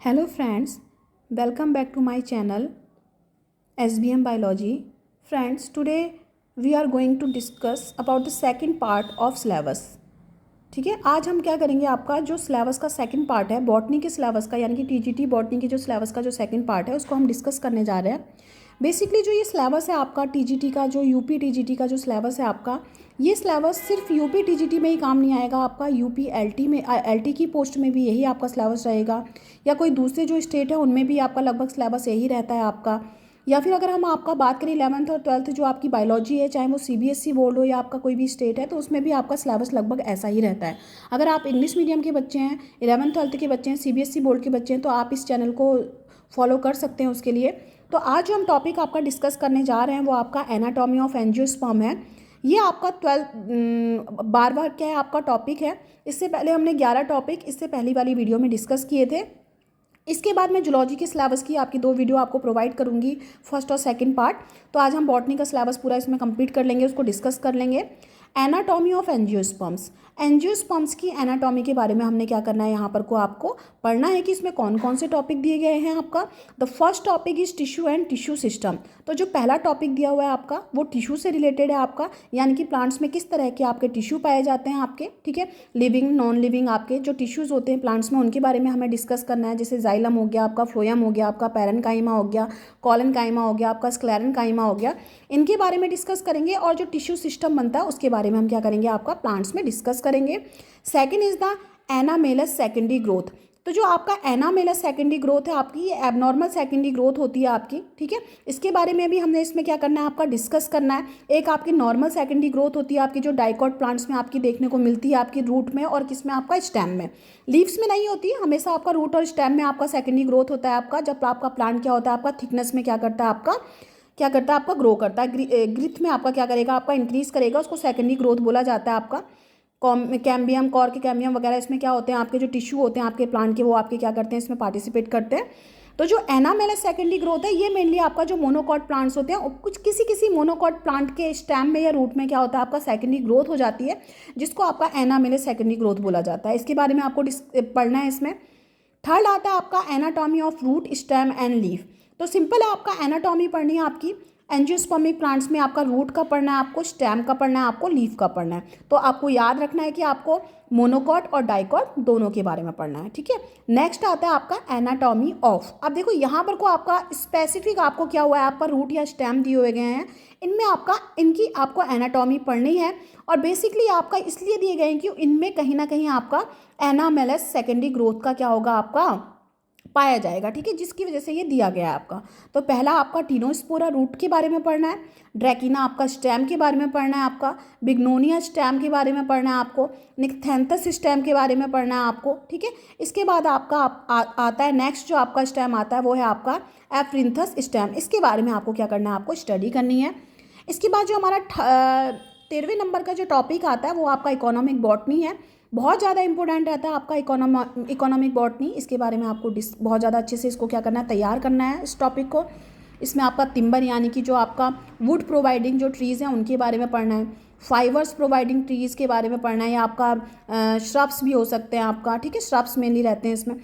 Hello friends, welcome back to my channel SBM Biology. Friends, today we are going to discuss about the second part of syllabus. ठीक है, आज हम क्या करेंगे, आपका जो सिलेबस का सेकंड पार्ट है बॉटनी के सिलेबस का, यानी कि टीजीटी बॉटनी के जो सिलेबस का जो सेकंड पार्ट है उसको हम डिस्कस करने जा रहे हैं। बेसिकली जो ये सिलेबस है आपका टीजीटी का, जो यूपी टीजीटी का जो सिलेबस है आपका, ये सिलेबस सिर्फ यूपी टीजीटी में ही काम नहीं आएगा, आपका यूपी एलटी में, एलटी की पोस्ट में भी यही आपका सिलेबस रहेगा, या कोई दूसरे जो स्टेट है उनमें भी आपका लगभग सिलेबस यही रहता है आपका। या फिर अगर हम आपका बात करें 11th और 12th जो आपकी बायोलॉजी है, चाहे वो सीबीएसई बोर्ड हो या आपका कोई भी स्टेट है, तो उसमें भी आपका सिलेबस लगभग ऐसा ही रहता है। अगर आप इंग्लिश मीडियम के बच्चे हैं, 11th 12th के बच्चे हैं, सीबीएसई बोर्ड के बच्चे हैं, तो आप इस चैनल को फॉलो कर सकते हैं उसके लिए। तो आज जो हम टॉपिक आपका डिस्कस करने जा रहे हैं वो आपका एनाटॉमी ऑफ एंजियोस्पर्म है। ये आपका 12 क्या है आपका टॉपिक है। इससे पहले हमने 11 टॉपिक इससे पहली वाली वीडियो में डिस्कस किए थे। इसके बाद मैं जूलॉजी के सिलेबस की आपकी 2 वीडियो आपको प्रोवाइड करूंगी, फर्स्ट और सेकंड पार्ट। तो आज हम बॉटनी का सिलेबस पूरा इसमें कंप्लीट कर लेंगे, उसको डिस्कस कर लेंगे। एनाटॉमी ऑफ एंजियोस्पर्म्स, एंजियोस्पर्म्स की एनाटॉमी के बारे में हमने क्या करना है, यहाँ पर को आपको पढ़ना है कि इसमें कौन कौन से टॉपिक दिए गए हैं आपका। The first topic is tissue and tissue system. तो जो पहला टॉपिक दिया हुआ है आपका वो टिश्यू से रिलेटेड है आपका, यानी कि प्लांट्स में किस तरह के आपके टिश्यू पाए जाते हैं आपके, ठीक है, लिविंग नॉन लिविंग आपके जो टिश्यूज़ होते हैं प्लांट्स में, उनके बारे में हमें डिस्कस करना है। जैसे जाइलम हो गया आपका, फ्लोएम हो गया आपका, पैरेन्काइमा हो गया, कॉलेनकाइमा हो गया आपका, स्क्लेरेन्काइमा हो गया, इनके बारे में डिस्कस करेंगे। और जो टिश्यू सिस्टम बनता है उसके बारे में हम क्या करेंगे, आपका प्लांट्स में डिस्कस करेंगे। Second is the anomalous secondary growth. तो जो आपका एनामेलस सेकेंडरी ग्रोथ है आपकी, ये एबनॉर्मल सेकेंडरी ग्रोथ होती है आपकी, ठीक है। इसके बारे में भी हमने इसमें क्या करना है, आपका डिस्कस करना है। एक आपकी नॉर्मल सेकेंडरी ग्रोथ होती है आपकी, जो डाइकॉट प्लांट्स में आपकी देखने को मिलती है, आपकी रूट में और किस में, आपका स्टेम में। लीव्स में नहीं होती है, हमेशा आपका रूट और स्टेम में आपका सेकेंडरी ग्रोथ होता है आपका। जब आपका प्लांट क्या होता है, आपका थिकनेस में क्या करता है, आपका क्या करता है, आपका ग्रो करता है, ग्रिथ में आपका क्या करेगा, आपका इंक्रीज करेगा, उसको सेकेंडरी ग्रोथ बोला जाता है आपका। कैम्बियम, कॉर्क कैम्बियम वगैरह इसमें क्या होते हैं, आपके जो टिश्यू होते हैं आपके प्लांट के, वो आपके क्या करते हैं, इसमें पार्टिसिपेट करते हैं। तो जो एनामेलस सेकेंडरी ग्रोथ है, ये मेनली आपका जो मोनोकॉट प्लांट्स होते हैं, कुछ किसी मोनोकॉट प्लांट के स्टेम में या रूट में क्या होता है, आपका सेकेंडरी ग्रोथ हो जाती है, जिसको आपका एनामेलस सेकेंडरी ग्रोथ बोला जाता है। इसके बारे में आपको पढ़ना है इसमें। थर्ड आता है आपका anatomy of root, stem and leaf. तो सिंपल है, आपका एनाटॉमी पढ़नी है आपकी। एंजियोस्पर्मिक प्लांट्स में आपका रूट का पढ़ना है, आपको स्टेम का पढ़ना है, आपको लीफ का पढ़ना है। तो आपको याद रखना है कि आपको मोनोकॉट और डाइकॉट दोनों के बारे में पढ़ना है, ठीक है। नेक्स्ट आता है आपका एनाटॉमी ऑफ। अब देखो यहाँ पर को आपका स्पेसिफिक आपको क्या हुआ है, आपका रूट या स्टेम दिए हुए गए हैं, इनमें आपका इनकी आपको एनाटॉमी पढ़नी है। और बेसिकली आपका इसलिए दिए गए हैं कि इनमें कहीं ना कहीं आपका एनामेलस सेकेंडरी ग्रोथ का क्या होगा, आपका पाया जाएगा, ठीक है, जिसकी वजह से ये दिया गया है आपका। तो पहला आपका टीनोस्पोरा रूट के बारे में पढ़ना है, ड्रैकिना आपका स्टेम के बारे में पढ़ना है आपका, बिग्नोनिया स्टेम के बारे में पढ़ना है आपको, निक्थैंथस स्टेम के बारे में पढ़ना है आपको, ठीक है। इसके बाद आपका आता है नेक्स्ट जो आपका स्टेम आता है वो है आपका एफ्रिंथस स्टेम। इसके बारे में आपको क्या करना है, आपको स्टडी करनी है। इसके बाद जो हमारा 13वें नंबर का जो टॉपिक आता है वो आपका इकोनॉमिक बॉटनी है। बहुत ज़्यादा इंपॉर्टेंट रहता है आपका इकोनॉमिक बॉटनी। इसके बारे में आपको बहुत ज़्यादा अच्छे से इसको क्या करना है, तैयार करना है इस टॉपिक को। इसमें आपका टिम्बर यानी कि जो आपका वुड प्रोवाइडिंग जो ट्रीज़ हैं उनके बारे में पढ़ना है, फाइबर्स प्रोवाइडिंग ट्रीज़ के बारे में पढ़ना है, या आपका श्रब्स भी हो सकते हैं आपका, ठीक है, श्रब्स मेनली रहते हैं इसमें।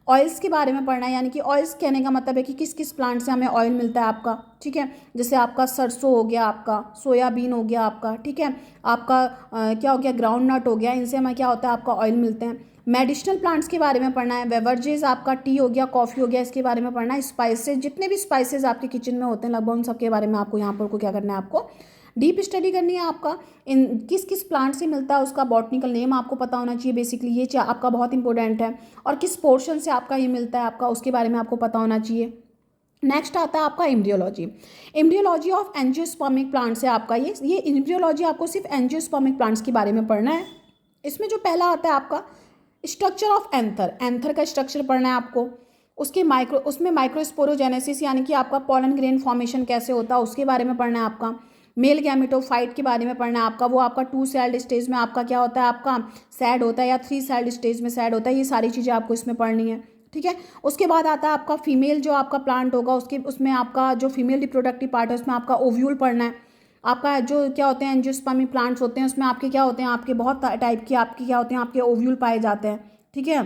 ऑयल्स के बारे में पढ़ना है, यानी कि ऑयल्स कहने का मतलब है कि किस किस प्लांट से हमें ऑयल मिलता है आपका, ठीक है। जैसे आपका सरसों हो गया, आपका सोयाबीन हो गया आपका, ठीक है, आपका क्या हो गया, ग्राउंड नट हो गया, इनसे हमें क्या होता है, आपका ऑयल मिलते हैं। मेडिसिनल प्लांट्स के बारे में पढ़ना है, बेवरेजेस आपका टी हो गया, कॉफ़ी हो गया, इसके बारे में पढ़ना है। स्पाइसेस, जितने भी स्पाइसेस आपके किचन में होते हैं लगभग उन सब के बारे में आपको यहाँ पर को क्या करना है, आपको डीप स्टडी करनी है आपका। इन किस किस प्लांट से मिलता है उसका बॉटनिकल नेम आपको पता होना चाहिए, बेसिकली ये आपका बहुत इंपॉर्टेंट है। और किस पोर्शन से आपका ये मिलता है आपका, उसके बारे में आपको पता होना चाहिए। नेक्स्ट आता है आपका embryology. Embryology of angiospermic plants है आपका। ये एम्ब्रियोलॉजी आपको सिर्फ एंजियोस्पर्मिक प्लांट्स के बारे में पढ़ना है। इसमें जो पहला आता है आपका स्ट्रक्चर ऑफ एंथर, एंथर का स्ट्रक्चर पढ़ना है आपको। उसमें माइक्रोस्पोरोजेनेसिस यानी कि आपका पॉलन ग्रेन फॉर्मेशन कैसे होता है उसके बारे में पढ़ना है आपका। मेल गैमेटोफाइट के बारे में पढ़ना है आपका, वो आपका 2 सेल्ड स्टेज में आपका क्या होता है, आपका सैड होता है, या 3 सेल्ड स्टेज में सैड होता है। ये सारी चीज़ें आपको इसमें पढ़नी है, ठीक है। उसके बाद आता है आपका फीमेल जो आपका प्लांट होगा उसमें आपका जो फीमेल रिप्रोडक्टिव पार्ट है उसमें आपका ओव्यूल पढ़ना है। आपका जो क्या होते हैं एंजियोस्पर्मिक प्लांट्स होते हैं उसमें आपके क्या होते हैं, आपके बहुत टाइप के आपके क्या होते हैं, आपके ओव्यूल पाए जाते हैं, ठीक है।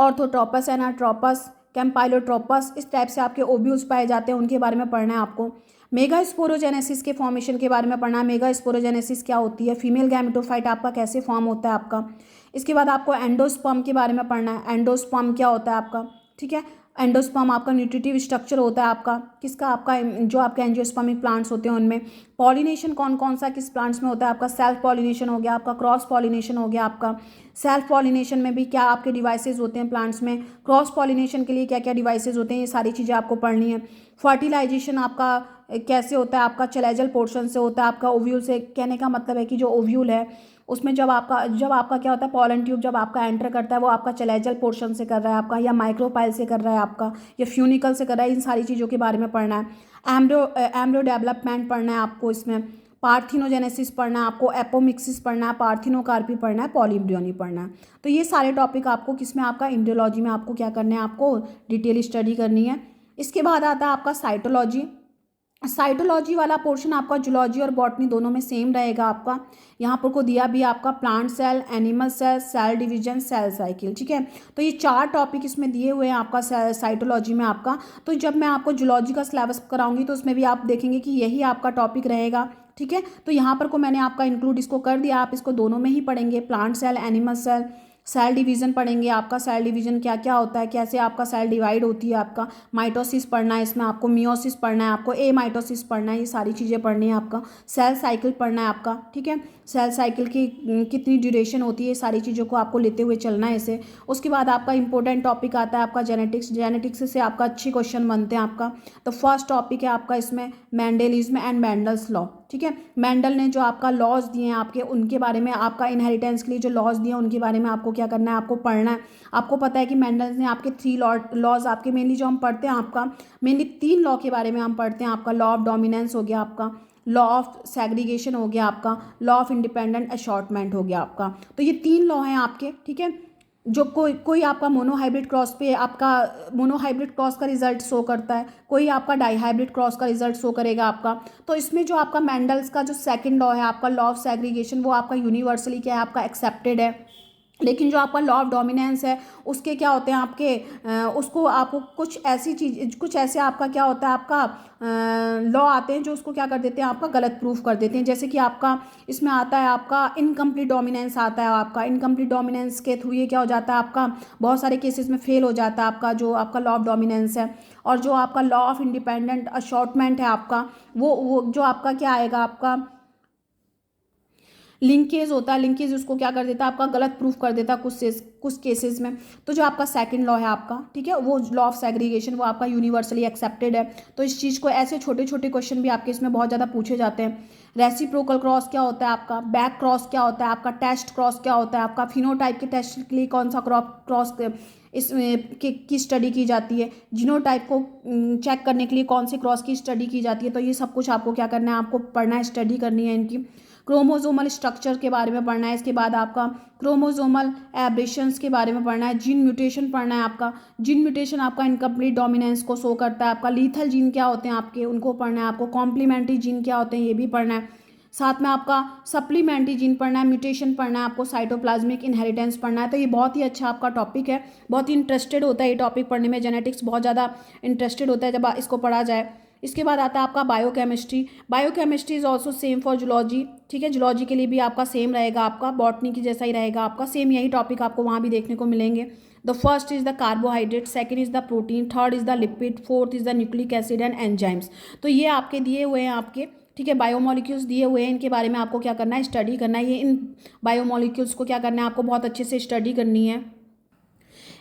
ऑर्थोट्रोपस, एनाट्रोपस, कैम्पाइलोट्रोपस, इस टाइप से आपके ओव्यूल्स पाए जाते हैं, उनके बारे में पढ़ना है आपको। मेगास्पोरोजेनेसिस के फॉर्मेशन के बारे में पढ़ना है। मेगास्पोरोजेनेसिस क्या होती है, फीमेल गैमेटोफाइट आपका कैसे फॉर्म होता है आपका। इसके बाद आपको एंडोस्पर्म के बारे में पढ़ना है। एंडोस्पर्म क्या होता है आपका, ठीक है। एंडोस्पर्म आपका न्यूट्रिटिव स्ट्रक्चर होता है आपका किसका, आपका जो आपके एंजियोस्पर्मिक प्लांट्स होते हैं उनमें। पॉलिनेशन कौन कौन सा किस प्लांट्स में होता है आपका, सेल्फ पॉलिनेशन हो गया आपका, क्रॉस पॉलिनेशन हो गया आपका। सेल्फ पॉलिनेशन में भी क्या आपके डिवाइसेज होते हैं प्लांट्स में, क्रॉस पॉलिनेशन के लिए क्या क्या डिवाइसेज होते हैं, ये सारी चीज़ें आपको पढ़नी है। फर्टिलाइजेशन आपका कैसे होता है आपका, चलेजल पोर्शन से होता है आपका, ओव्यूल से। कहने का मतलब है कि जो ओव्यूल है उसमें जब आपका क्या होता है, पॉलन ट्यूब जब आपका एंटर करता है वो आपका चलेजल पोर्शन से कर रहा है आपका, या माइक्रोपाइल से कर रहा है आपका, या फ्यूनिकल से कर रहा है। इन सारी चीज़ों के बारे में पढ़ना है। एम्ब्रियो डेवलपमेंट पढ़ना है आपको इसमें। पार्थिनोजेनेसिस पढ़ना है आपको, एपोमिक्सिस पढ़ना है, पार्थिनोकार्पी पढ़ना है, पॉलीम्ब्रियोनी पढ़ना है। तो ये सारे टॉपिक आपको किसमें, आपका एम्ब्रियोलॉजी में आपको क्या करना है, आपको डिटेल स्टडी करनी है। इसके बाद आता है आपका साइटोलॉजी। साइटोलॉजी वाला पोर्शन आपका जूलॉजी और बॉटनी दोनों में सेम रहेगा आपका। यहाँ पर को दिया भी आपका plant cell, animal cell, cell division, cell cycle, ठीक है। तो ये 4 टॉपिक इसमें दिए हुए हैं आपका साइटोलॉजी में आपका। तो जब मैं आपको जूलॉजी का सिलेबस कराऊंगी तो उसमें भी आप देखेंगे कि यही आपका टॉपिक रहेगा, ठीक है। तो यहाँ पर को मैंने आपका इंक्लूड इसको कर दिया, आप इसको दोनों में ही पढ़ेंगे, plant cell, animal cell, cell division पढ़ेंगे आपका। सेल डिवीजन क्या क्या होता है, कैसे आपका सेल डिवाइड होती है आपका। माइटोसिस पढ़ना है इसमें आपको, मियोसिस पढ़ना है आपको, ए माइटोसिस पढ़ना है, ये सारी चीज़ें पढ़नी है आपका। सेल साइकिल पढ़ना है आपका, ठीक है। सेल साइकिल की कितनी ड्यूरेशन होती है, ये सारी चीज़ों को आपको लेते हुए चलना है इसे। उसके बाद आपका इंपॉर्टेंट टॉपिक आता है आपका जेनेटिक्स। जेनेटिक्स से आपका अच्छे क्वेश्चन बनते हैं आपका। तो फर्स्ट टॉपिक है आपका इसमें मेंडेलिज्म एंड मेंडल्स लॉ, ठीक है। मेंडल ने जो आपका लॉज दिए हैं आपके, उनके बारे में, आपका इनहेरिटेंस के लिए जो लॉज दिए हैं उनके बारे में आपको क्या करना है, आपको पढ़ना है। आपको पता है कि मेंडल ने आपके 3 लॉज आपके मेनली जो हम पढ़ते हैं आपका, मेनली 3 लॉ के बारे में हम पढ़ते हैं आपका। लॉ ऑफ डोमिनेंस हो गया आपका, लॉ ऑफ सेग्रीगेशन हो गया आपका, लॉ ऑफ इंडिपेंडेंट असॉर्टमेंट हो गया आपका। तो ये 3 लॉ हैं आपके, ठीक है। जो कोई आपका मोनोहाइब्रिड क्रॉस पे आपका मोनोहाइब्रिड क्रॉस का रिजल्ट शो करता है, कोई आपका डाईहाइब्रिड क्रॉस का रिजल्ट शो करेगा आपका। तो इसमें जो आपका मेंडल्स का जो सेकंड लॉ है आपका, लॉ ऑफ सेग्रीगेशन, वो आपका यूनिवर्सली क्या है, आपका एक्सेप्टेड है। लेकिन जो आपका लॉ ऑफ डोमिनेंस है उसके क्या होते हैं आपके, उसको आपको कुछ ऐसे आपका क्या होता है, आपका लॉ आते हैं जो उसको क्या कर देते हैं, आपका गलत प्रूफ कर देते हैं। जैसे कि आपका इसमें आता है आपका इनकम्प्लीट डोमिनेंस आता है आपका। इनकम्प्लीट डोमिनेंस के थ्रू ये क्या हो जाता है आपका, बहुत सारे केसेस में फेल हो जाता है आपका जो आपका लॉ ऑफ डोमिनेंस है। और जो आपका लॉ ऑफ इंडिपेंडेंट असॉर्टमेंट है आपका, वो जो आपका क्या आएगा, आपका लिंकेज होता है। लिंकेज उसको क्या कर देता है, आपका गलत प्रूफ कर देता है कुछ केसेस में। तो जो आपका सेकंड लॉ है आपका, ठीक है, वो लॉ ऑफ सेग्रीगेशन, वो आपका यूनिवर्सली एक्सेप्टेड है। तो इस चीज़ को ऐसे छोटे छोटे क्वेश्चन भी आपके इसमें बहुत ज़्यादा पूछे जाते हैं। रेसिप्रोकल क्रॉस क्या होता है आपका, बैक क्रॉस क्या होता है आपका, टेस्ट क्रॉस क्या होता है आपका, फिनोटाइप के टेस्ट के लिए कौन सा क्रॉस इसमें की स्टडी की जाती है, जीनोटाइप को चेक करने के लिए कौन से क्रॉस की स्टडी की जाती है। तो ये सब कुछ आपको क्या करना है, आपको पढ़ना है, स्टडी करनी है इनकी। क्रोमोजोमल स्ट्रक्चर के बारे में पढ़ना है। इसके बाद आपका क्रोमोजोमल एब्रेशंस के बारे में पढ़ना है। जीन म्यूटेशन पढ़ना है आपका। जीन म्यूटेशन आपका इनकम्प्लीट डोमिनेंस को शो करता है आपका। लीथल जीन क्या होते हैं आपके, उनको पढ़ना है आपको। कॉम्प्लीमेंट्री जीन क्या होते हैं, ये भी पढ़ना है। साथ में आपका सप्लीमेंट्री जीन पढ़ना है, म्यूटेशन पढ़ना है आपको, साइटोप्लाज्मिक इनहेरिटेंस पढ़ना है। तो ये बहुत ही अच्छा आपका टॉपिक है, बहुत ही इंटरेस्टेड होता है ये टॉपिक पढ़ने में। जेनेटिक्स बहुत ज़्यादा इंटरेस्टेड होता है जब इसको पढ़ा जाए। इसके बाद आता है आपका biochemistry. Biochemistry is also same for zoology, ठीक है। जूलॉजी के लिए भी आपका सेम रहेगा, आपका बॉटनी की जैसा ही रहेगा आपका। सेम यही टॉपिक आपको वहाँ भी देखने को मिलेंगे। The first is the carbohydrate, second is the protein, third is the lipid, fourth is the nucleic acid and enzymes. तो ये आपके दिए हुए हैं आपके, ठीक है, बायोमोलिक्यूल्स दिए हुए हैं। इनके बारे में आपको क्या करना है, स्टडी करना है। ये इन बायोमोलिक्यूल्स को क्या करना है, आपको बहुत अच्छे से स्टडी करनी है।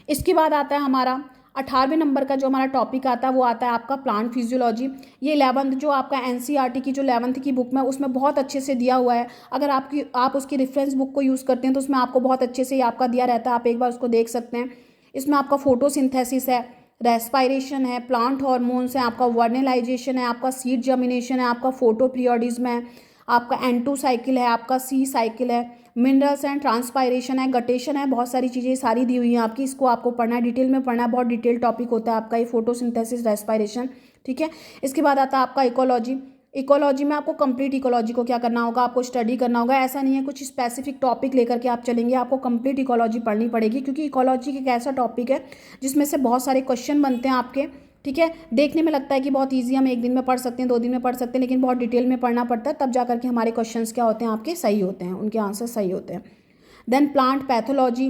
इसके बाद आता है हमारा 18वें नंबर का जो हमारा टॉपिक आता है वो आता है आपका प्लांट फिजियोलॉजी। ये 11th जो आपका एनसीईआरटी की जो 11th की बुक में, उसमें बहुत अच्छे से दिया हुआ है। अगर आप उसकी रेफरेंस बुक को यूज़ करते हैं तो उसमें आपको बहुत अच्छे से आपका दिया रहता है, आप एक बार उसको देख सकते हैं। इसमें आपका फोटोसिंथेसिस है, रेस्पायरेशन है, प्लांट हार्मोन्स है, आपका वर्नलाइजेशन है, आपका सीड जर्मिनेशन है, आपका फोटो पीरियोडिज्म है, आपका N2 साइकिल है, आपका C साइकिल है, मिनरल्स एंड ट्रांसपायरेशन है, गटेशन है, बहुत सारी चीज़ें सारी दी हुई हैं आपकी। इसको आपको पढ़ना है, डिटेल में पढ़ना है, बहुत डिटेल टॉपिक होता है आपका ये फोटोसिंथेसिस रेस्पायरेशन, ठीक है। इसके बाद आता है आपका इकोलॉजी। इकोलॉजी में आपको कंप्लीट इकोलॉजी को क्या करना होगा, आपको स्टडी करना होगा। ऐसा नहीं है कुछ स्पेसिफिक टॉपिक लेकर के आप चलेंगे, आपको कंप्लीट इकोलॉजी पढ़नी पड़ेगी, क्योंकि इकोलॉजी एक ऐसा टॉपिक है जिसमें से बहुत सारे क्वेश्चन बनते हैं आपके। ठीक है, देखने में लगता है कि बहुत ईजी, हम एक दिन में पढ़ सकते हैं, 2 दिन में पढ़ सकते हैं, लेकिन बहुत डिटेल में पढ़ना पड़ता है, तब जा करके हमारे क्वेश्चंस क्या होते हैं, आपके सही होते हैं, उनके आंसर सही होते हैं। Then plant pathology.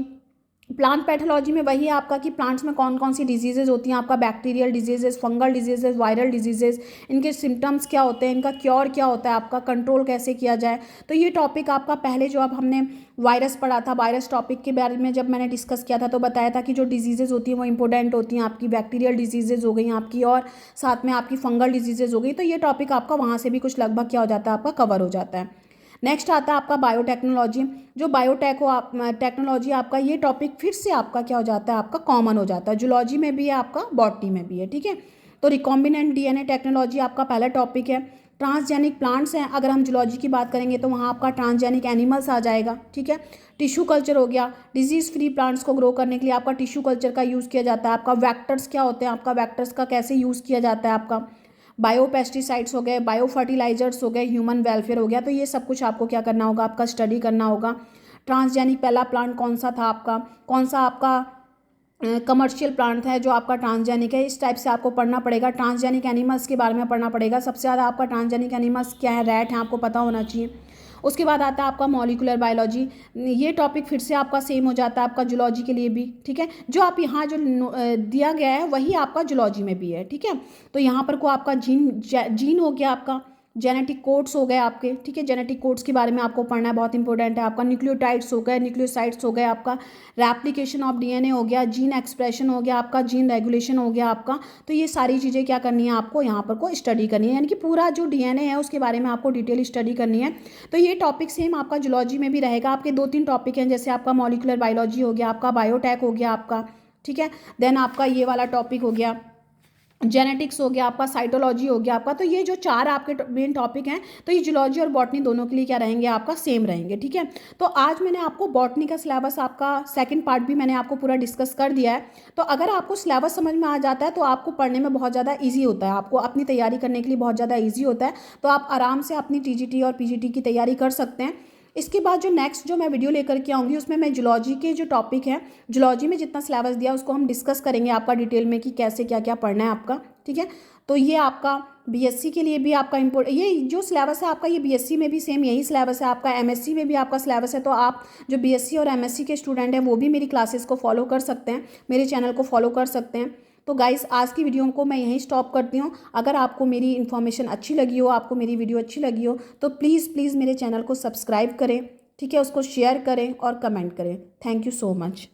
Plant pathology में वही है आपका कि प्लांट्स में कौन कौन सी डिजीजेज होती हैं, आपका bacterial diseases, fungal diseases, viral diseases, इनके सिम्टम्स क्या होते हैं, इनका क्योर क्या होता है, आपका कंट्रोल कैसे किया जाए। तो ये टॉपिक आपका पहले जो अब हमने वायरस पढ़ा था, वायरस टॉपिक के बारे में जब मैंने डिस्कस किया था तो बताया था कि जो डिजीजेज होती हैं वो इंपॉर्टेंट होती हैं, आपकी बैक्टीरियल डिजीजेज हो गई आपकी, और साथ में आपकी फंगल डिजीजेज हो गई। तो ये टॉपिक आपका वहाँ से भी कुछ लगभग क्या हो जाता है, आपका कवर हो जाता है। नेक्स्ट आता है आपका बायोटेक्नोलॉजी। जो टेक्नोलॉजी आपका ये टॉपिक फिर से आपका क्या हो जाता है, आपका कॉमन हो जाता है, जूलॉजी में भी है, आपका बॉटनी में भी है। ठीक है, तो रिकॉम्बिनेंट डीएनए टेक्नोलॉजी आपका पहला टॉपिक है। ट्रांसजेनिक प्लांट्स हैं, अगर हम जूलॉजी की बात करेंगे तो वहाँ आपका ट्रांसजेनिक एनिमल्स आ जाएगा। ठीक है, टिश्यू कल्चर हो गया, डिजीज़ फ्री प्लांट्स को ग्रो करने के लिए आपका टिश्यू कल्चर का यूज़ किया जाता है। आपका वैक्टर्स क्या होते हैं, आपका वैक्टर्स का कैसे यूज़ किया जाता है, आपका बायो पेस्टिसाइड्स हो गए, बायो फर्टिलाइजर्स हो गए, ह्यूमन वेलफेयर हो गया। तो ये सब कुछ आपको क्या करना होगा, आपका स्टडी करना होगा। ट्रांसजेनिक पहला प्लांट कौन सा था आपका, कौन सा आपका कमर्शियल प्लांट है जो आपका ट्रांसजेनिक है, इस टाइप से आपको पढ़ना पड़ेगा। ट्रांसजेनिक एनिमल्स के बारे में पढ़ना पड़ेगा। सबसे ज़्यादा आपका ट्रांसजेनिक एनिमल्स क्या है, रैट है, आपको पता होना चाहिए। उसके बाद आता है आपका मॉलिक्यूलर बायोलॉजी। ये टॉपिक फिर से आपका सेम हो जाता है आपका जूलॉजी के लिए भी। ठीक है, जो आप यहाँ जो दिया गया है वही आपका जूलॉजी में भी है। ठीक है, तो यहाँ पर को आपका जीन हो गया, आपका जेनेटिक कोड्स हो गए आपके। ठीक है, जेनेटिक कोड्स के बारे में आपको पढ़ना है, बहुत इंपॉर्टेंट है। आपका न्यूक्लियोटाइड्स हो गए, न्यूक्लियोसाइड्स हो गए, आपका रेप्लिकेशन ऑफ डीएनए हो गया, जीन एक्सप्रेशन हो गया, आपका जीन रेगुलेशन हो गया आपका। तो ये सारी चीज़ें क्या करनी है आपको यहाँ पर को स्टडी करनी है, यानी कि पूरा जो डीएनए है उसके बारे में आपको डिटेल स्टडी करनी है। तो ये टॉपिक सेम आपका जूलॉजी में भी रहेगा। आपके 2-3 टॉपिक हैं, जैसे आपका मॉलिक्यूलर बायोलॉजी हो गया, आपका बायोटेक हो गया आपका। ठीक है, देन आपका ये वाला टॉपिक हो गया जेनेटिक्स हो गया, आपका साइटोलॉजी हो गया आपका। तो ये जो 4 आपके मेन टॉपिक हैं, तो ये जूलॉजी और बॉटनी दोनों के लिए क्या रहेंगे, आपका सेम रहेंगे। ठीक है, तो आज मैंने आपको बॉटनी का सिलेबस आपका सेकंड पार्ट भी मैंने आपको पूरा डिस्कस कर दिया है। तो अगर आपको सिलेबस समझ में आ जाता है तो आपको पढ़ने में बहुत ज़्यादा ईजी होता है, आपको अपनी तैयारी करने के लिए बहुत ज़्यादा ईजी होता है। तो आप आराम से अपनी टीजीटी और पीजीटी की तैयारी कर सकते हैं। इसके बाद जो नेक्स्ट जो मैं वीडियो लेकर के आऊँगी उसमें मैं जूलॉजी के जो टॉपिक है, जूलॉजी में जितना सिलेबस दिया उसको हम डिस्कस करेंगे आपका डिटेल में कि कैसे क्या क्या पढ़ना है आपका। ठीक है, तो ये आपका बीएससी के लिए भी आपका ये जो सिलेबस है आपका, ये बीएससी में भी सेम यही सिलेबस है आपका, एमएससी में भी आपका सिलेबस है। तो आप जो बीएससी और एमएससी के स्टूडेंट हैं वो भी मेरी क्लासेस को फॉलो कर सकते हैं, मेरे चैनल को फॉलो कर सकते हैं। तो गाइस आज की वीडियो को मैं यहीं स्टॉप करती हूँ। अगर आपको मेरी इन्फॉर्मेशन अच्छी लगी हो, आपको मेरी वीडियो अच्छी लगी हो, तो प्लीज़ मेरे चैनल को सब्सक्राइब करें। ठीक है, उसको शेयर करें और कमेंट करें। Thank you so much.